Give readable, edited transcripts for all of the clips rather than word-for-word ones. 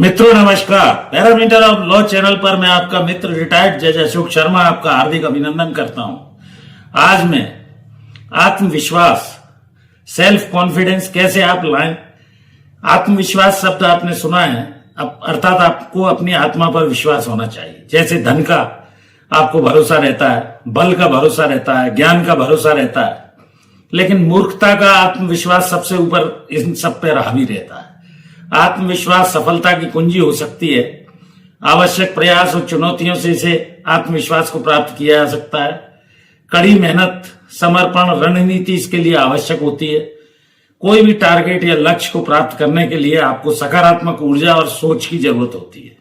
मित्रों नमस्कार। Parameter of law channel पर मैं आपका मित्र रिटायर्ड जज अशोक शर्मा आपका हार्दिक अभिनंदन करता हूं। आज मैं आत्मविश्वास सेल्फ कॉन्फिडेंस कैसे आप लाएं। आत्मविश्वास शब्द आपने सुना है, अर्थात आपको अपनी आत्मा पर विश्वास होना चाहिए। जैसे धन का आपको भरोसा रहता है, बल का भरोसा रहता है, ज्ञान का भरोसा रहता है, लेकिन मूर्खता का आत्मविश्वास सबसे ऊपर इन सब पे हावी रहता है। आत्मविश्वास सफलता की कुंजी हो सकती है। आवश्यक प्रयास और चुनौतियों से इसे आत्मविश्वास को प्राप्त किया जा सकता है। कड़ी मेहनत, समर्पण, रणनीति इसके लिए आवश्यक होती है। कोई भी टारगेट या लक्ष्य को प्राप्त करने के लिए आपको सकारात्मक ऊर्जा और सोच की जरूरत होती है।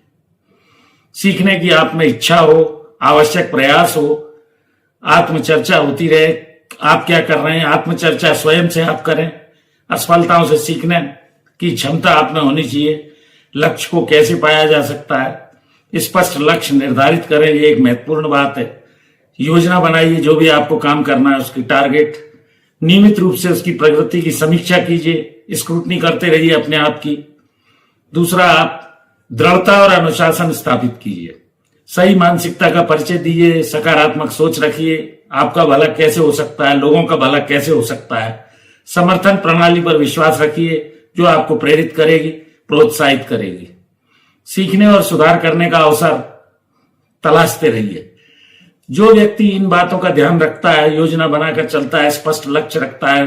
सीखने की आप में इच्छा हो, आवश्यक प्रयास हो, आत्मचर्चा होती रहे। आप क्या कर रहे हैं, आत्मचर्चा स्वयं से आप करें। असफलताओं से सीखने की क्षमता आप में होनी चाहिए। लक्ष्य को कैसे पाया जा सकता है, स्पष्ट लक्ष्य निर्धारित करें, ये एक महत्वपूर्ण बात है। योजना बनाइए, जो भी आपको काम करना है उसकी टारगेट, नियमित रूप से उसकी प्रगति की समीक्षा कीजिए, स्क्रूटनी करते रहिए अपने आप की। दूसरा, आप दृढ़ता और अनुशासन स्थापित कीजिए। सही मानसिकता का परिचय दीजिए, सकारात्मक सोच रखिए। आपका भला कैसे हो सकता है, लोगों का भला कैसे हो सकता है। समर्थन प्रणाली पर विश्वास रखिए जो आपको प्रेरित करेगी, प्रोत्साहित करेगी। सीखने और सुधार करने का अवसर तलाशते रहिए। जो व्यक्ति इन बातों का ध्यान रखता है, योजना बनाकर चलता है, स्पष्ट लक्ष्य रखता है,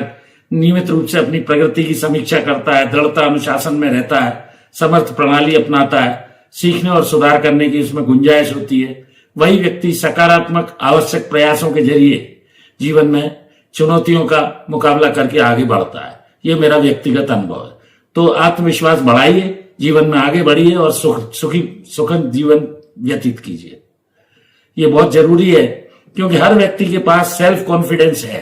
नियमित रूप से अपनी प्रगति की समीक्षा करता है, दृढ़ता अनुशासन में रहता है, समर्थ प्रणाली अपनाता है, सीखने और सुधार करने की उसमें गुंजाइश होती है, वही व्यक्ति सकारात्मक आवश्यक प्रयासों के जरिए जीवन में चुनौतियों का मुकाबला करके आगे बढ़ता है। ये मेरा व्यक्तिगत अनुभव है। तो आत्मविश्वास बढ़ाइए, जीवन में आगे बढ़िए और सुखद जीवन व्यतीत कीजिए। ये बहुत जरूरी है, क्योंकि हर व्यक्ति के पास सेल्फ कॉन्फिडेंस है।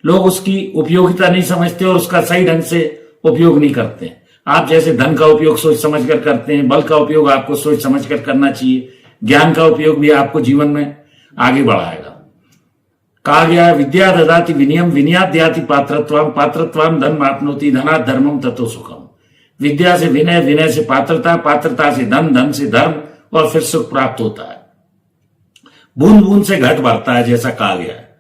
लोग उसकी उपयोगिता नहीं समझते और उसका सही ढंग से उपयोग नहीं करते। आप जैसे धन का उपयोग सोच समझ कर करते हैं, बल का उपयोग आपको सोच समझ कर करना चाहिए। ज्ञान का उपयोग भी आपको जीवन में आगे बढ़ाएगा। कहा गया है, विद्या ददाति विनयम विनयात् याति पात्रत्वम पात्रत्वम धर्म आपनोति धनात् धर्मम ततो सुखम। विद्या से विनय, विनय से पात्रता, पात्रता से धन, धन से धर्म और फिर सुख प्राप्त होता है। बूंद बूंद से घट बढ़ता है, जैसा कहा गया है।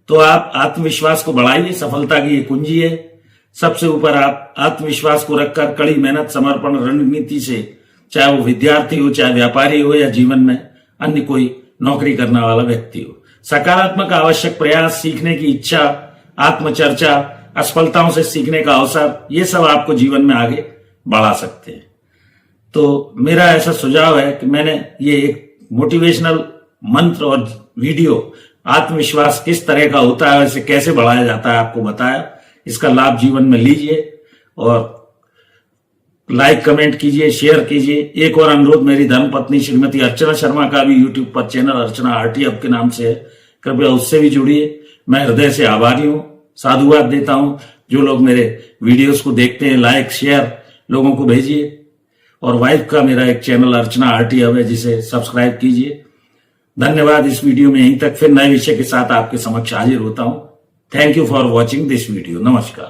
तो आप आत्मविश्वास को बढ़ाइए, सफलता की ये कुंजी है। सबसे ऊपर आप आत्मविश्वास को रखकर कड़ी मेहनत, समर्पण, रणनीति से, चाहे वो विद्यार्थी हो, चाहे व्यापारी हो, या जीवन में अन्य कोई नौकरी करने वाला व्यक्ति हो, सकारात्मक आवश्यक प्रयास, सीखने की इच्छा, आत्मचर्चा, असफलताओं से सीखने का अवसर, ये सब आपको जीवन में आगे बढ़ा सकते हैं। तो मेरा ऐसा सुझाव है कि मैंने ये एक मोटिवेशनल मंत्र और वीडियो आत्मविश्वास किस तरह का होता है, इसे कैसे बढ़ाया जाता है, आपको बताया। इसका लाभ जीवन में लीजिए और लाइक कमेंट कीजिए, शेयर कीजिए। एक और अनुरोध, मेरी धर्मपत्नी श्रीमती अर्चना शर्मा का भी यूट्यूब पर चैनल अर्चना आरटीएफ के नाम से है, कृपया उससे भी जुड़िए। मैं हृदय से आभारी हूं, साधुवाद देता हूं। जो लोग मेरे वीडियोस को देखते हैं, लाइक शेयर लोगों को भेजिए। और वाइफ का मेरा एक चैनल अर्चना आरटीएफ है, जिसे सब्सक्राइब कीजिए। धन्यवाद। इस वीडियो में यहीं तक, फिर नए विषय के साथ आपके समक्ष हाजिर होता हूं। Thank you for watching this video. नमस्कार।